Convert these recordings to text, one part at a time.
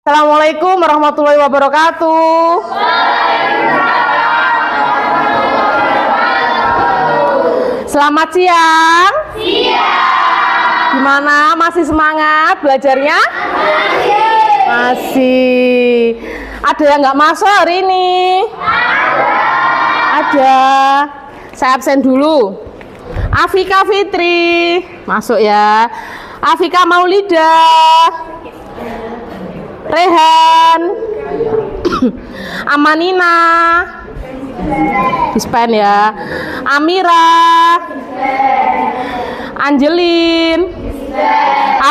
Assalamualaikum warahmatullahi wabarakatuh. Selamat siang. Gimana? Masih semangat belajarnya? Masih. Ada yang nggak masuk hari ini? Ada. Saya absen dulu. Afika Fitri masuk ya. Afika Maulidah, Rehan, Amanina, dispen ya. Amira, Angelin,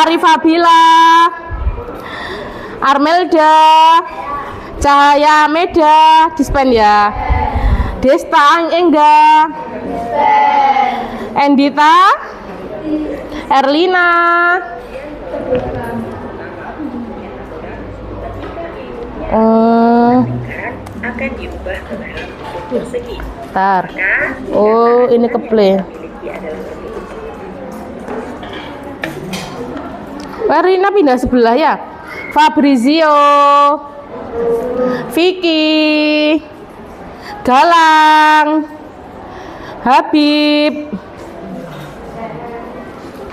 Arifabila, Armelda, Cahaya Meda, dispen ya. Desta Engga, Endita, Erlina, akan diubah ke dalam bentuk persegi. Bentar. Oh, ini keplay. Rina pindah sebelah ya. Fabrizio, Vicky, Galang, Habib,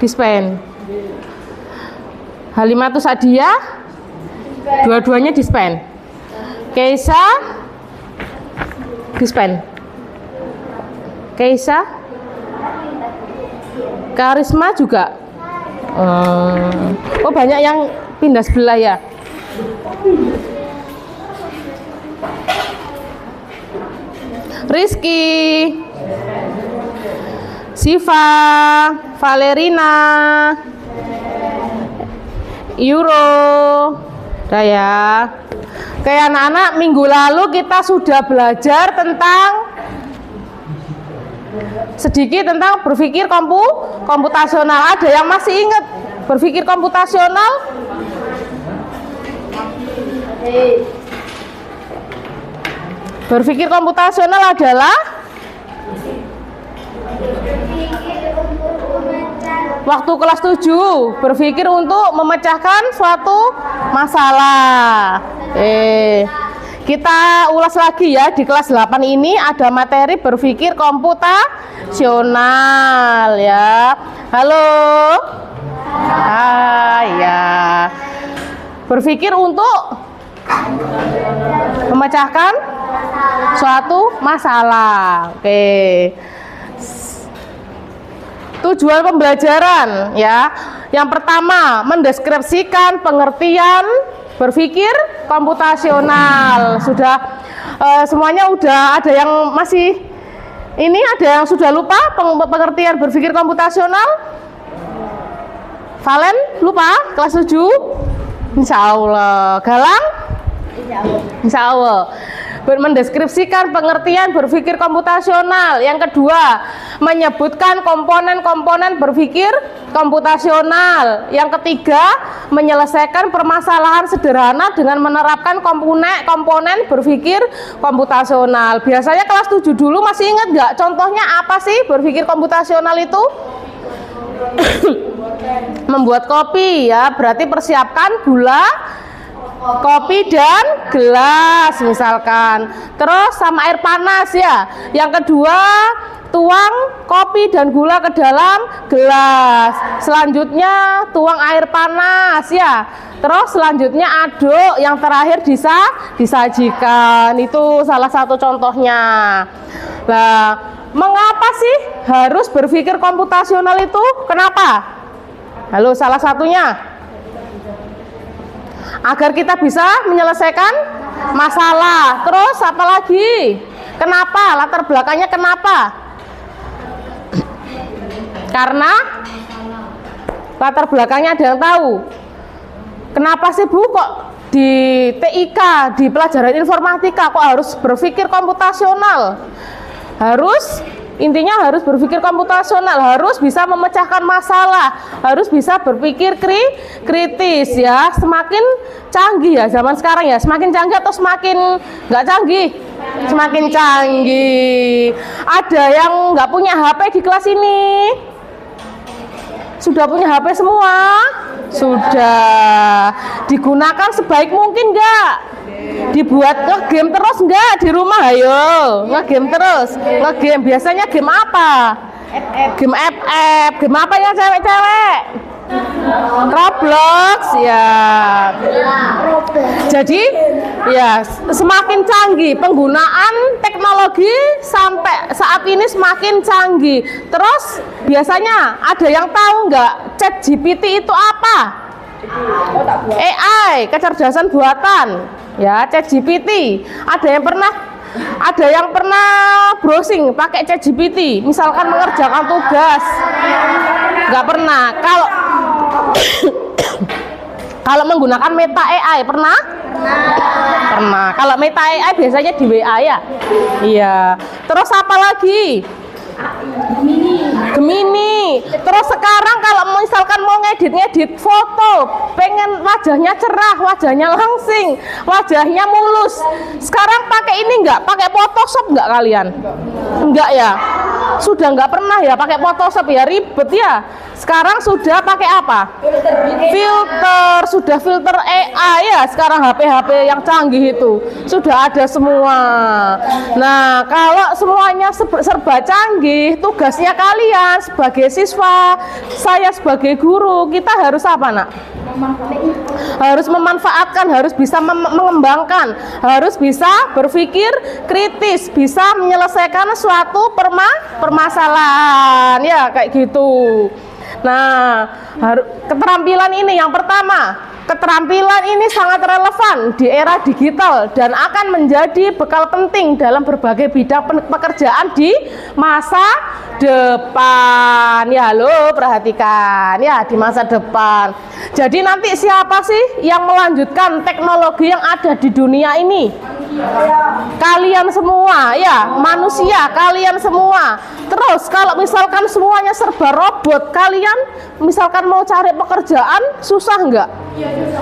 dispen. Halimatus Sadia, dua-duanya dispen. Keisa, dispen. Keisa, Karisma juga. Oh, banyak yang pindah sebelah ya. Rizky, Siva, Valerina, Euro, udah ya. Kayak anak-anak minggu lalu kita sudah belajar tentang sedikit tentang berpikir komputasional. Ada yang masih ingat berpikir komputasional? Berpikir komputasional adalah waktu kelas 7 berpikir untuk memecahkan suatu masalah. Kita ulas lagi ya, di kelas 8 ini ada materi berpikir komputasional ya. Halo. Ya. Berpikir untuk memecahkan suatu masalah. Tujuan pembelajaran ya. Yang pertama, mendeskripsikan pengertian berpikir komputasional. Sudah semuanya udah, ada yang masih ini, ada yang sudah lupa pengertian berpikir komputasional? Valen lupa kelas 7? Insya Allah. Galang? Insya Allah. Mendeskripsikan pengertian berpikir komputasional. Yang kedua, menyebutkan komponen-komponen berpikir komputasional. Yang ketiga, menyelesaikan permasalahan sederhana dengan menerapkan komponen berpikir komputasional. Biasanya kelas 7 dulu masih ingat nggak contohnya apa sih berpikir komputasional itu? Membuat kopi ya, berarti persiapkan gula, kopi dan gelas misalkan. Terus sama air panas ya. Yang kedua, tuang kopi dan gula ke dalam gelas. Selanjutnya tuang air panas ya. Terus selanjutnya aduk. Yang terakhir disajikan. Itu salah satu contohnya. Nah, mengapa sih harus berpikir komputasional itu? Kenapa? Halo, salah satunya agar kita bisa menyelesaikan masalah. Terus apa lagi? Kenapa? Latar belakangnya kenapa? Karena latar belakangnya ada yang tahu. Kenapa sih Bu kok di TIK, di pelajaran informatika kok harus berpikir komputasional? Intinya harus berpikir komputasional, harus bisa memecahkan masalah, harus bisa berpikir kritis ya. Semakin canggih ya zaman sekarang ya, semakin canggih atau semakin nggak canggih? Semakin canggih. Ada yang nggak punya HP di kelas ini? Sudah punya HP semua? Sudah. Digunakan sebaik mungkin nggak? Dibuat nge-game terus nggak di rumah? Ayo, nge-game terus. Nge-game biasanya game apa? Game FF. Game apa ya cewek-cewek? Roblox ya. Jadi ya semakin canggih penggunaan teknologi sampai saat ini semakin canggih. Terus biasanya ada yang tahu nggak ChatGPT itu apa? AI, kecerdasan buatan. Ya, ChatGPT. Ada yang pernah browsing pakai ChatGPT, misalkan mengerjakan tugas? Nggak pernah. Kalau menggunakan Meta AI pernah? Pernah. Kalau Meta AI biasanya di WA ya. Iya. Terus apa lagi? Gemini. Terus sekarang kalau misalkan mau ngedit foto, pengen wajahnya cerah, wajahnya langsing, wajahnya mulus. Sekarang pakai ini enggak? Pakai Photoshop enggak kalian? Enggak ya? Sudah enggak pernah ya pakai Photoshop ya, ribet ya. Sekarang sudah pakai apa? Filter, sudah filter AI ya. Sekarang HP-HP yang canggih itu sudah ada semua. Nah, kalau semuanya serba canggih, tugasnya kalian sebagai siswa, saya sebagai guru, kita harus apa, Nak? Harus memanfaatkan, harus bisa mengembangkan, harus bisa berpikir kritis, bisa menyelesaikan suatu permasalahan ya, kayak gitu. Nah, keterampilan ini yang pertama, keterampilan ini sangat relevan di era digital dan akan menjadi bekal penting dalam berbagai bidang pekerjaan di masa depan. Ya, halo, perhatikan ya, di masa depan. Jadi nanti siapa sih yang melanjutkan teknologi yang ada di dunia ini? Kalian semua ya, manusia, kalian semua. Terus kalau misalkan semuanya serba robot, kalian misalkan mau cari pekerjaan susah nggak?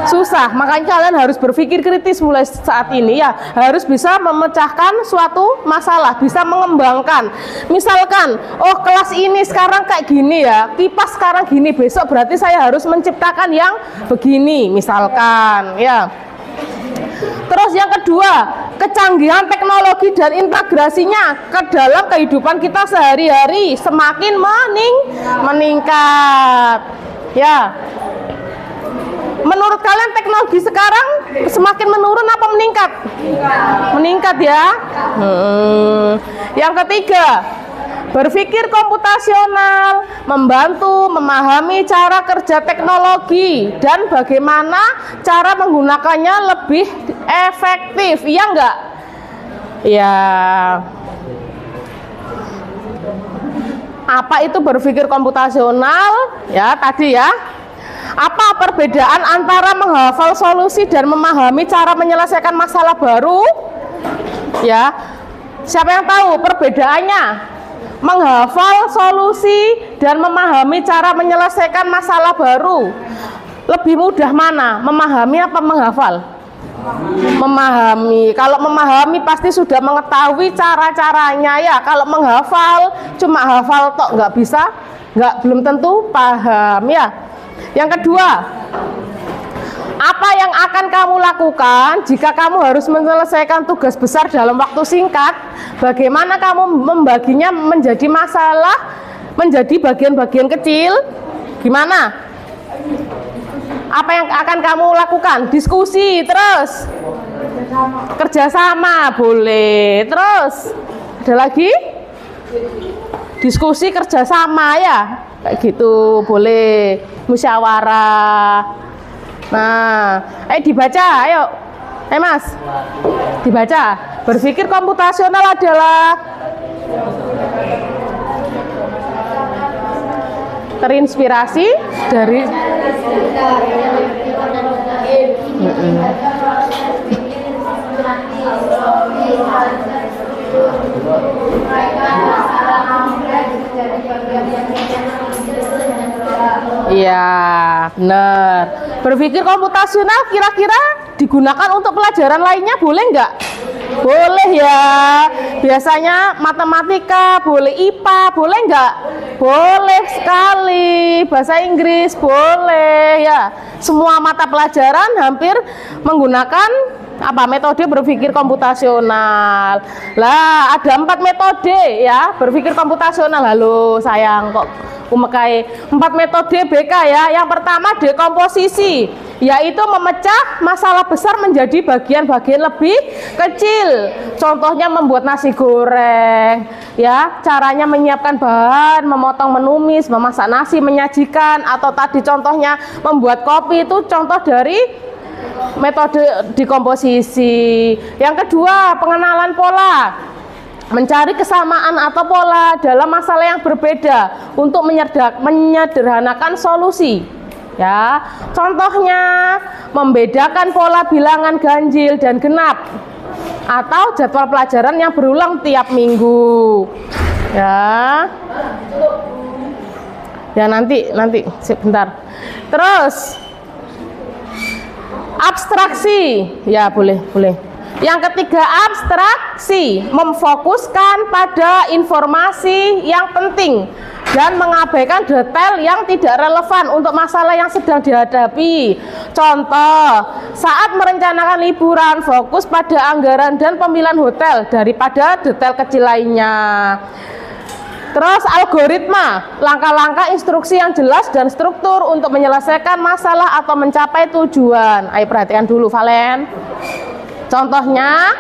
Susah. Makanya kalian harus berpikir kritis mulai saat ini ya, harus bisa memecahkan suatu masalah, bisa mengembangkan. Misalkan, oh kelas ini sekarang kayak gini ya, kipas sekarang gini, besok berarti saya harus menciptakan yang begini misalkan ya. Terus yang kedua, kecanggihan teknologi dan integrasinya ke dalam kehidupan kita sehari-hari semakin meningkat. Ya. Menurut kalian teknologi sekarang semakin menurun apa meningkat? Meningkat ya. Yang ketiga, berpikir komputasional, membantu memahami cara kerja teknologi dan bagaimana cara menggunakannya lebih efektif, iya enggak? Ya. Apa itu berpikir komputasional? Ya, tadi ya. Apa perbedaan antara menghafal solusi dan memahami cara menyelesaikan masalah baru? Ya. Siapa yang tahu perbedaannya? Menghafal solusi dan memahami cara menyelesaikan masalah baru, lebih mudah mana? Memahami apa menghafal? Memahami. Kalau memahami pasti sudah mengetahui cara-caranya ya. Kalau menghafal cuma hafal tok, nggak bisa, belum tentu paham ya. Yang kedua, apa yang akan kamu lakukan jika kamu harus menyelesaikan tugas besar dalam waktu singkat? Bagaimana kamu membaginya menjadi masalah, menjadi bagian-bagian kecil? Gimana? Apa yang akan kamu lakukan? Diskusi, terus kerjasama, boleh. Terus ada lagi? Diskusi, kerjasama ya, kayak gitu, boleh. Musyawarah. Nah, dibaca, ayo. Mas, dibaca. Berpikir komputasional adalah terinspirasi dari iya, benar. Berpikir komputasional kira-kira digunakan untuk pelajaran lainnya boleh nggak? Boleh ya. Biasanya matematika, boleh IPA, boleh nggak? Boleh sekali. Bahasa Inggris boleh ya. Semua mata pelajaran hampir menggunakan apa metode berpikir komputasional. Lah ada 4 metode ya berpikir komputasional. Halo sayang kok umekai 4 metode BK ya. Yang pertama dekomposisi, yaitu memecah masalah besar menjadi bagian-bagian lebih kecil. Contohnya membuat nasi goreng ya, caranya menyiapkan bahan, memotong, menumis, memasak nasi, menyajikan, atau tadi contohnya membuat kopi, itu contoh dari metode dekomposisi. Yang kedua, pengenalan pola, mencari kesamaan atau pola dalam masalah yang berbeda untuk menyederhanakan solusi. Ya, contohnya membedakan pola bilangan ganjil dan genap atau jadwal pelajaran yang berulang tiap minggu. Ya nanti sebentar. Terus abstraksi, ya boleh. Yang ketiga, abstraksi, memfokuskan pada informasi yang penting dan mengabaikan detail yang tidak relevan untuk masalah yang sedang dihadapi. Contoh, saat merencanakan liburan, fokus pada anggaran dan pemilihan hotel daripada detail kecil lainnya. Terus algoritma, langkah-langkah instruksi yang jelas dan struktur untuk menyelesaikan masalah atau mencapai tujuan. Ayo perhatikan dulu Valen. Contohnya,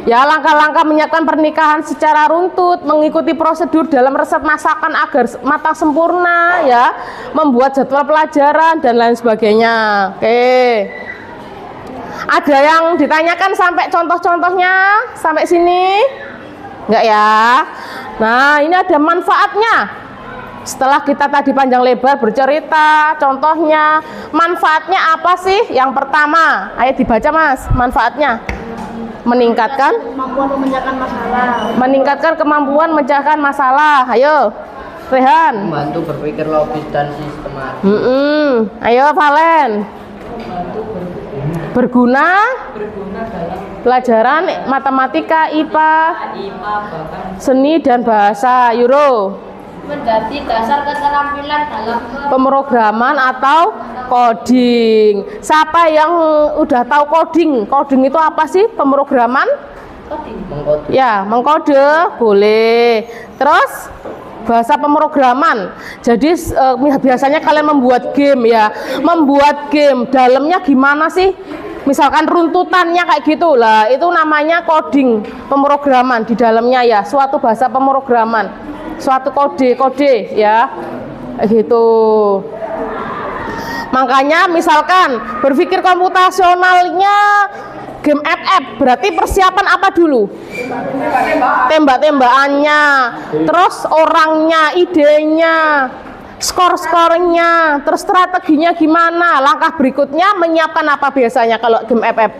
ya langkah-langkah menyiapkan pernikahan secara runtut, mengikuti prosedur dalam resep masakan agar matang sempurna, ya, membuat jadwal pelajaran dan lain sebagainya. Oke. Ada yang ditanyakan sampai contoh-contohnya sampai sini? Enggak ya? Nah, ini ada manfaatnya. Setelah kita tadi panjang lebar bercerita, contohnya, manfaatnya apa sih? Yang pertama, ayo dibaca Mas, manfaatnya. Meningkatkan kemampuan memecahkan masalah. Meningkatkan kemampuan memecahkan masalah. Ayo, Rehan. Membantu berpikir logis dan sistematis. Ayo, Valen. Berguna dalam pelajaran matematika, IPA, seni dan bahasa. Euro. Menjadi dasar keterampilan dalam Pemrograman atau coding. Siapa yang udah tahu coding? Coding itu apa sih? Pemrograman? mengkode. Ya, mengkode boleh. Terus bahasa pemrograman. Jadi biasanya kalian membuat game ya. Membuat game, dalamnya gimana sih? Misalkan runtutannya kayak gitu lah, itu namanya coding, pemrograman di dalamnya ya, suatu bahasa pemrograman, suatu kode ya, kayak gitu. Makanya misalkan berpikir komputasionalnya game FF, berarti persiapan apa dulu? Tembak-tembakannya, terus orangnya, idenya, skor-skornya, terus strateginya gimana, langkah berikutnya menyiapkan apa biasanya kalau game FF?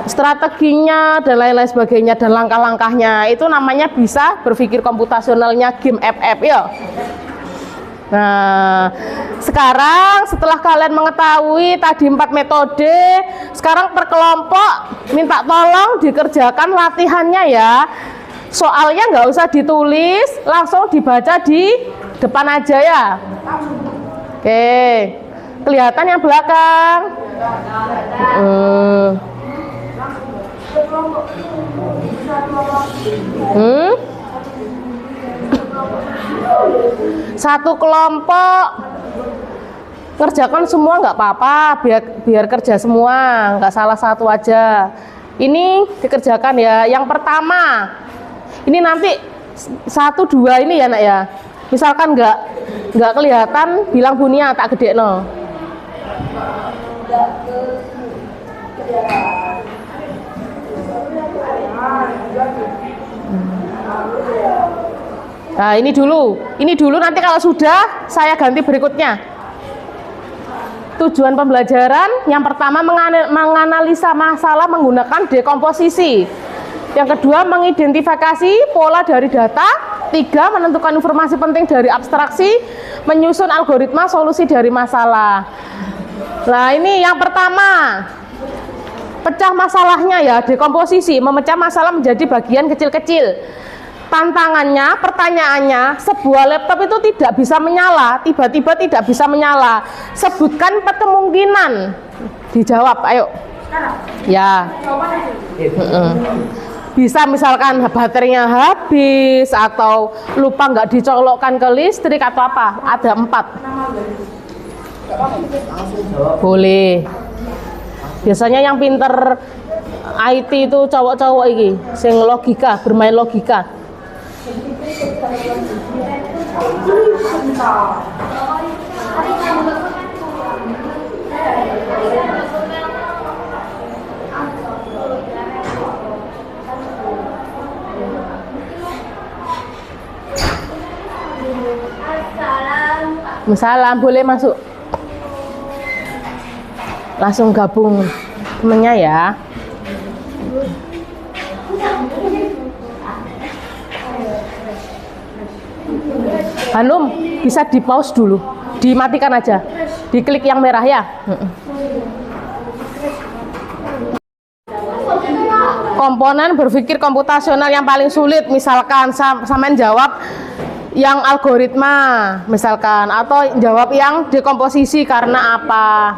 Strateginya dan lain-lain sebagainya dan langkah-langkahnya, itu namanya bisa berpikir komputasionalnya game FF ya. Nah, sekarang setelah kalian mengetahui tadi 4 metode, sekarang per kelompok minta tolong dikerjakan latihannya ya. Soalnya nggak usah ditulis, langsung dibaca di depan aja ya. Oke, kelihatan yang belakang. Satu kelompok kerjakan semua nggak apa-apa, biar kerja semua, nggak salah satu aja. Ini dikerjakan ya. Yang pertama, ini nanti 1, 2 ini ya nak ya. Misalkan nggak kelihatan, bilang Bunia tak gede no. Nah ini dulu nanti kalau sudah saya ganti berikutnya. Tujuan pembelajaran yang pertama menganalisa masalah menggunakan dekomposisi. Yang kedua mengidentifikasi pola dari data. 3 menentukan informasi penting dari abstraksi, menyusun algoritma solusi dari masalah. Nah ini yang pertama, pecah masalahnya ya, dekomposisi, memecah masalah menjadi bagian kecil-kecil. Tantangannya, pertanyaannya, sebuah laptop itu tidak bisa menyala, tiba-tiba tidak bisa menyala. Sebutkan 4 kemungkinan. Dijawab, ayo. Ya. Bisa misalkan baterainya habis, atau lupa nggak dicolokkan ke listrik, atau apa. Ada 4. Boleh. Biasanya yang pinter IT itu cowok-cowok ini, sing logika, bermain logika. Salam, boleh masuk. Langsung gabung temennya ya. Hanum, bisa di pause dulu, dimatikan aja, diklik yang merah ya. Komponen berpikir komputasional yang paling sulit, misalkan samain jawab yang algoritma, misalkan, atau jawab yang dekomposisi karena apa.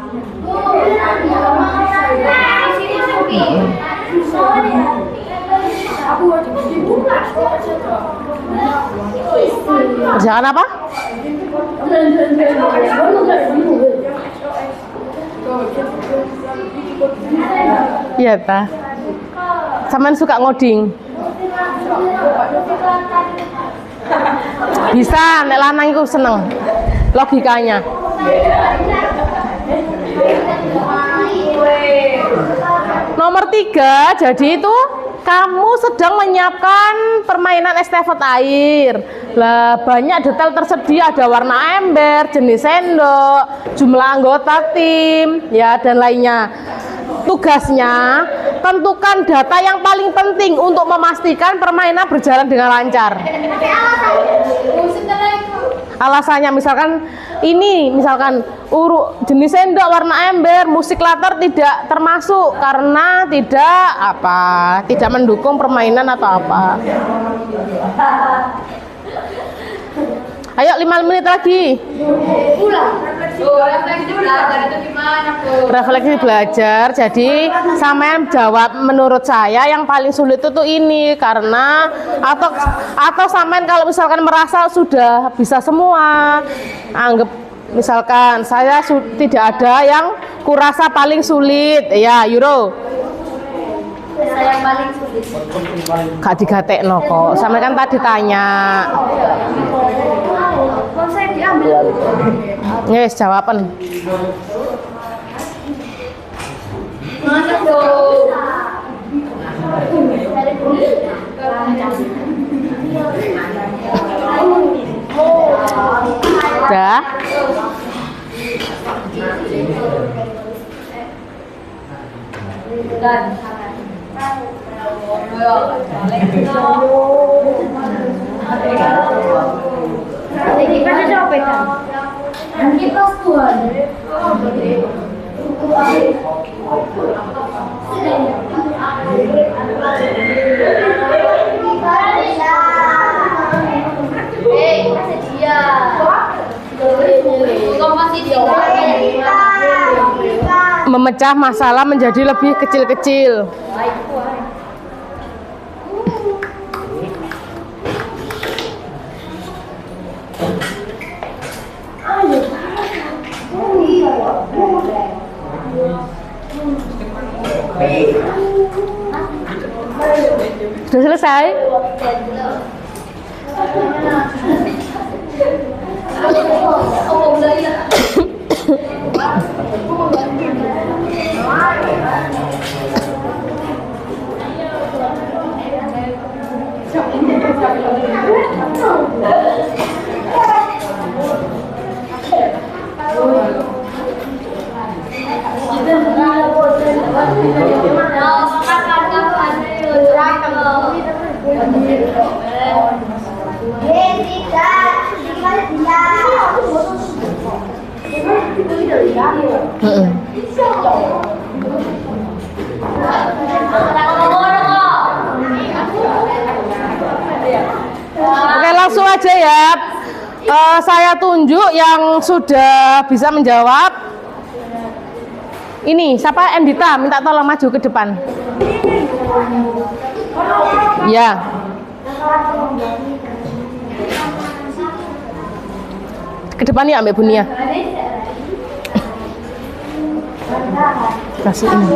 Kerjaan apa? Iya ta. Saman suka ngoding. Bisa, nek lanang iku seneng logikanya. Nomor 3, jadi itu kamu sedang menyiapkan permainan estafet air. Lah, banyak detail tersedia, ada warna ember, jenis sendok, jumlah anggota tim, ya, dan lainnya. Tugasnya, tentukan data yang paling penting untuk memastikan permainan berjalan dengan lancar. Alasannya misalkan ini, misalkan jenis sendok warna ember, musik latar tidak termasuk karena tidak mendukung permainan atau apa. Ayo 5 menit lagi. Refleksi belajar. Jadi sampean jawab menurut saya yang paling sulit itu ini karena atau sampean kalau misalkan merasa sudah bisa semua, anggap misalkan saya tidak ada yang kurasa paling sulit ya, Euro. Saya paling sulit. Gak digatekno kok. Sampean kan tadi tanya. Kok saya diambil? Yes, jawaban. Mana dong? Udah. Ini kan coba kan? Ini pas tuan. Memecah masalah menjadi lebih kecil-kecil. Sudah selesai? langsung aja ya. Saya tunjuk yang sudah bisa menjawab. Ini siapa? Endita, minta tolong maju ke depan. Ya. Ke depan ya Mbak Bunia. Kasih ini.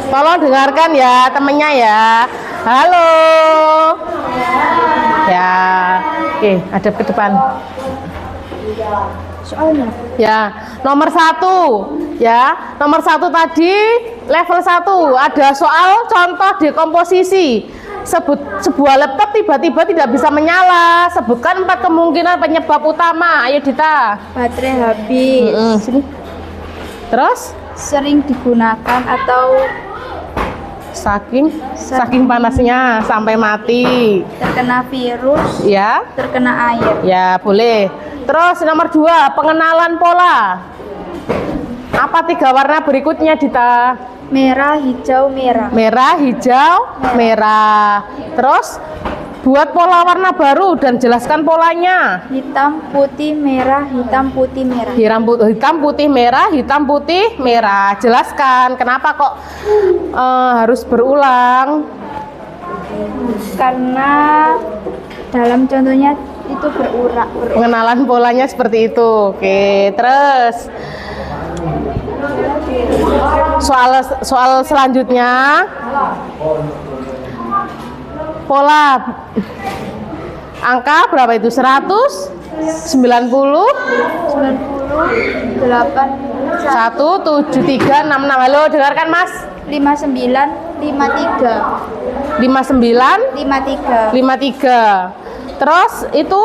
Tolong dengarkan ya temennya ya. Halo. Ya. Oke, hadap ke depan. Soalnya Ya, nomor 1 ya. Nomor 1 tadi level 1 ada soal contoh dekomposisi. Sebuah laptop tiba-tiba tidak bisa menyala. Sebutkan 4 kemungkinan penyebab utama. Ayo Dita. baterai habis, Sini. Terus sering digunakan atau saking panasnya sampai mati. terkena virus, Ya. terkena air. Ya, boleh. Terus nomor 2, pengenalan pola. Apa 3 warna berikutnya, Dita? Merah, hijau, merah. Merah, hijau, merah. Terus buat pola warna baru dan jelaskan polanya. Hitam, putih, merah, hitam, putih, merah. Hitam, putih, merah, hitam, putih, merah. Jelaskan kenapa kok harus berulang? Karena dalam contohnya itu berurak. Pengenalan polanya seperti itu. Oke, terus soal selanjutnya, pola angka berapa itu? 100, 90, 98, 1, 7, 3, 6, 6. Halo, dengarkan Mas. 59, 53, 59, 53. 53. Terus itu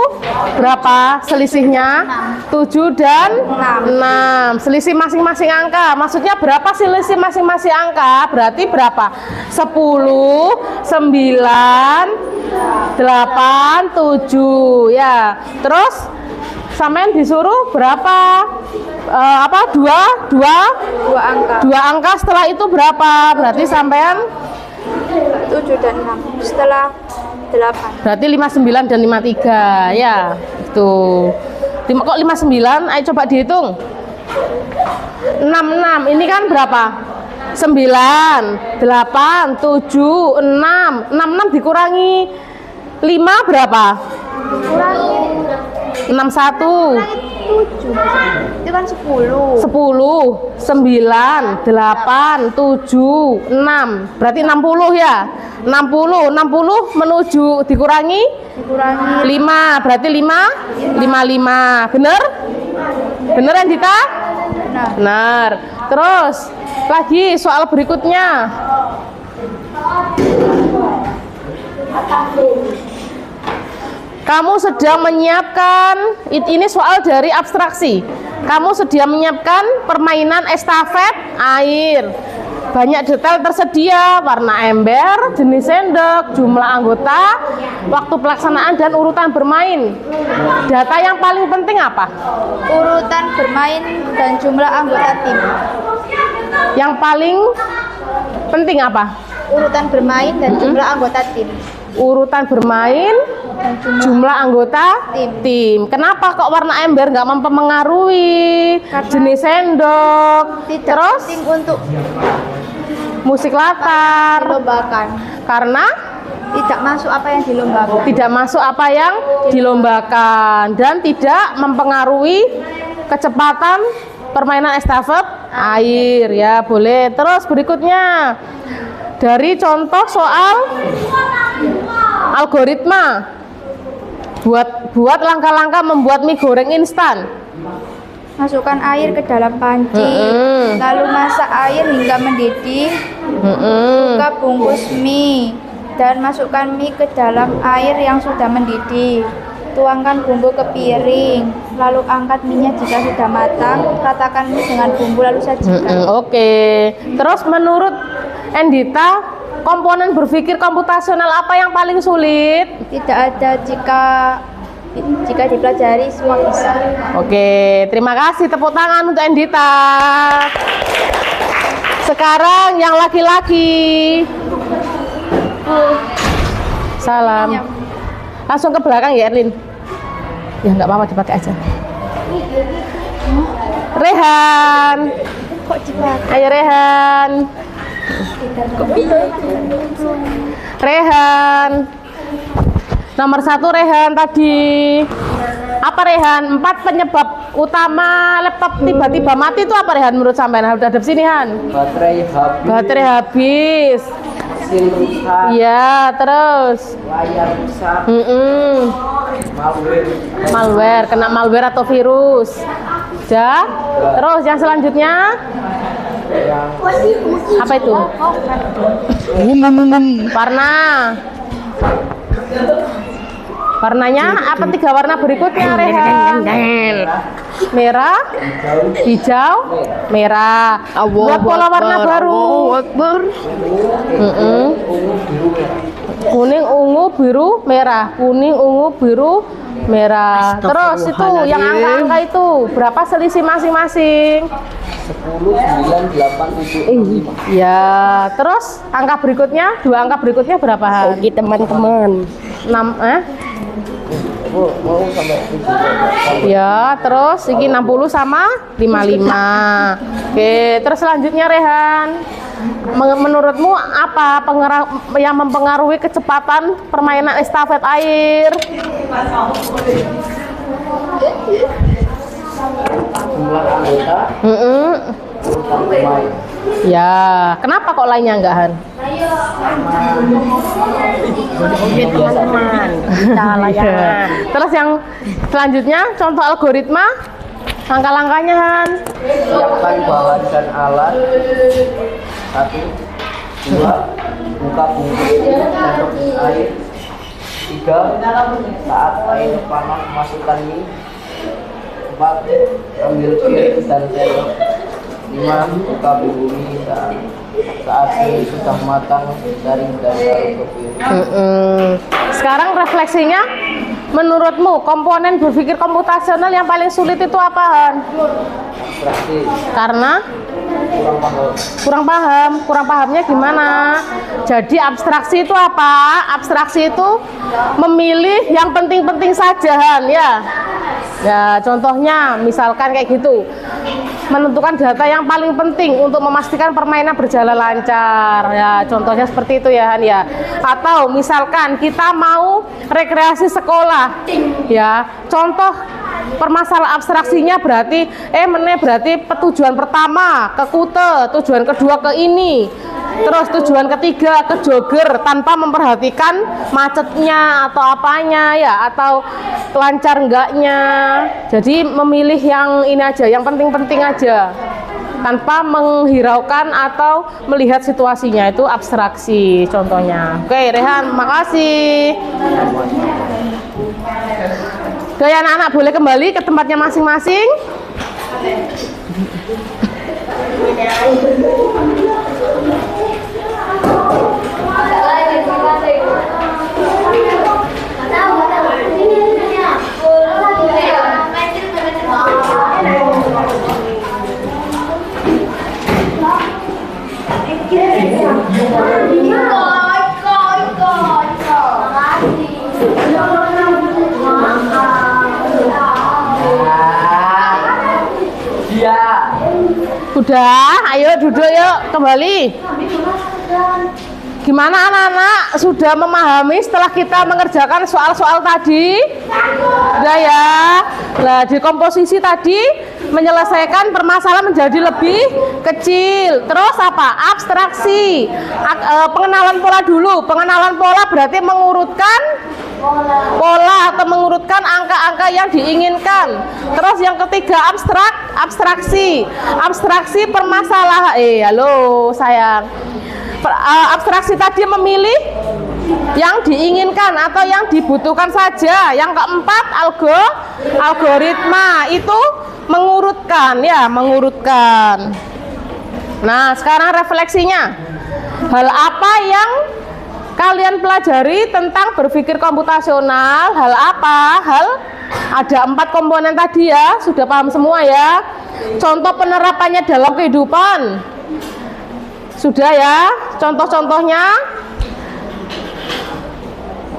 berapa selisihnya? 7 dan 6. Selisih masing-masing angka. Maksudnya berapa selisih masing-masing angka? Berarti berapa? 10, 9, 8, 7 ya. Terus sampean disuruh berapa? Dua angka. Setelah itu berapa? Berarti sampean 7 dan 6. Setelah 8. berarti 59 dan 53 ya. Itu. Kok 59? Ayo coba dihitung. 66. Ini kan berapa? 9, 8, 7, 6. 66 dikurangi 5 berapa? Kurangi 61. 7. Itu kan 10. 10, 9, 8, 7, 6. Berarti 60 ya. 60 menuju dikurangi Dikurangi 5. Berarti 55. Bener? Bener Andita? Nah, Benar. Terus lagi soal berikutnya. Kamu sedang menyiapkan, ini soal dari abstraksi. Kamu sedang menyiapkan permainan estafet air. Banyak detail tersedia, warna ember, jenis sendok, jumlah anggota, waktu pelaksanaan, dan urutan bermain. Data yang paling penting apa? urutan bermain dan jumlah anggota tim. Yang paling penting apa? Urutan bermain dan jumlah anggota tim. Urutan bermain, Dan jumlah anggota tim. Kenapa kok warna ember nggak mempengaruhi jenis sendok? tidak Terus penting untuk musik latar. dilombakan. Karena Tidak masuk apa yang dilombakan. tidak masuk apa yang dilombakan dan tidak mempengaruhi kecepatan permainan estafet air ya. Boleh. Terus berikutnya dari contoh soal algoritma buat langkah-langkah membuat mie goreng instan. Masukkan air ke dalam panci, lalu masak air hingga mendidih. Buka bungkus mie dan masukkan mie ke dalam air yang sudah mendidih. Tuangkan bumbu ke piring, lalu angkat mie-nya jika sudah matang. Ratakan mie dengan bumbu lalu sajikan. Oke. Terus menurut Endita, komponen berpikir komputasional apa yang paling sulit? Tidak ada jika dipelajari semua bisa. Oke, terima kasih. Tepuk tangan untuk Endita. Sekarang yang laki-laki. Salam. Langsung ke belakang ya, Erlin. Ya nggak apa-apa, dipakai aja. Rehan. Kok dipakai? Ayo Rehan. Rehan. Nomor 1 Rehan tadi. Apa Rehan? 4 penyebab utama laptop tiba-tiba mati itu apa Rehan menurut sampean? Udah hadap sini Han. Baterai habis. Baterai habis. Mesin rusak. Iya, terus. Layar rusak. Malware. Malware, kena malware atau virus. Ya. Terus yang selanjutnya Yang apa itu? Warna. Warnanya apa 3 warna berikutnya Rehan? Merah, hijau, merah. Buat pola warna baru. Kuning, ungu, biru, merah. Kuning, ungu, biru, merah. Terus itu yang angka-angka itu berapa selisih masing-masing? 10, 9, 8, 7, 5. Ya, terus angka berikutnya, 2 angka berikutnya berapa? Oke, teman-teman. 6 Mau sampai 7. Ya, terus ini 60 sama 55. Oke, terus selanjutnya Rehan. Menurutmu apa yang mempengaruhi kecepatan permainan estafet air? Jumlah anggota, urutan pemain. Ya, kenapa kok lainnya enggak Han? Oke teman-teman, Kita layangan. Terus yang selanjutnya contoh algoritma, langkah-langkahnya Han. Siapkan bahan dan alat. 1, 2, buka bungkus untuk air. 3, saat air panas masukkan mie. 4, ambil piring dan sendok. 5, buka bumbu mie saat mie sudah matang, garing dan taruh ke piring. Sekarang refleksinya, menurutmu komponen berpikir komputasional yang paling sulit itu apa Han? Abstraksi, Karena kurang paham. kurang pahamnya gimana? Jadi abstraksi itu apa? Abstraksi itu memilih yang penting-penting saja Han, ya. Ya, contohnya misalkan kayak gitu. Menentukan data yang paling penting untuk memastikan permainan berjalan lancar. Ya, contohnya seperti itu ya Han ya. Atau misalkan kita mau rekreasi sekolah. Ya, contoh permasalahan abstraksinya berarti berarti tujuan pertama ke Kute, tujuan kedua ke ini, terus tujuan ketiga ke jogger tanpa memperhatikan macetnya atau apanya ya, atau lancar enggaknya. Jadi memilih yang ini aja, yang penting-penting aja tanpa menghiraukan atau melihat situasinya, itu abstraksi contohnya. Oke Rehan, makasih. Oke, anak-anak boleh kembali ke tempatnya masing-masing. Udah, ayo duduk yuk, kembali. Gimana anak-anak? Sudah memahami setelah kita mengerjakan soal-soal tadi? Udah ya. Nah, di komposisi tadi menyelesaikan permasalahan menjadi lebih kecil. Terus apa? Abstraksi. Pengenalan pola dulu. Pengenalan pola berarti mengurutkan pola atau mengurutkan angka-angka yang diinginkan. Terus yang ketiga abstraksi. Abstraksi permasalahan. Halo sayang. Abstraksi tadi memilih yang diinginkan atau yang dibutuhkan saja. Yang keempat algoritma, itu mengurutkan ya, mengurutkan. Nah, sekarang refleksinya. Hal apa yang kalian pelajari tentang berpikir komputasional? Hal apa? Ada 4 komponen tadi ya, sudah paham semua ya. Contoh penerapannya dalam kehidupan. Sudah ya, contoh-contohnya.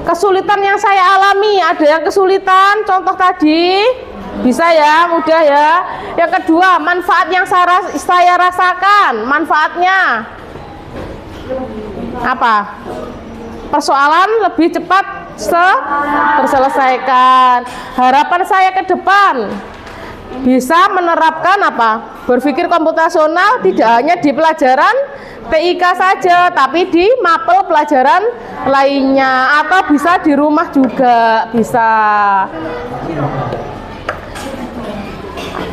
Kesulitan yang saya alami, ada yang kesulitan, contoh tadi, bisa ya, mudah ya. Yang kedua, manfaat yang saya rasakan, manfaatnya apa? Persoalan lebih cepat terselesaikan. Harapan saya ke depan, bisa menerapkan apa? Berpikir komputasional tidak hanya di pelajaran TIK saja, tapi di mapel pelajaran lainnya, atau bisa di rumah juga bisa.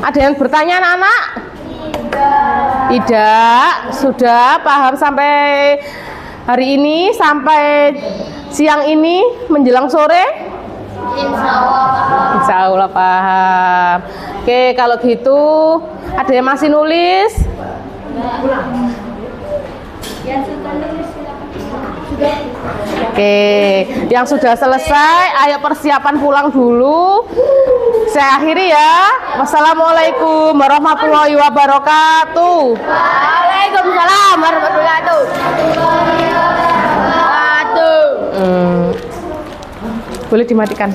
Ada yang bertanya anak-anak? Tidak. Sudah paham sampai hari ini, sampai siang ini menjelang sore? Insya Allah paham. Oke, kalau gitu ada yang masih nulis? Oke, yang sudah selesai, ayo persiapan pulang dulu. Saya akhiri ya. Wassalamualaikum warahmatullahi wabarakatuh. Waalaikumsalam warahmatullahi wabarakatuh. Boleh dimatikan.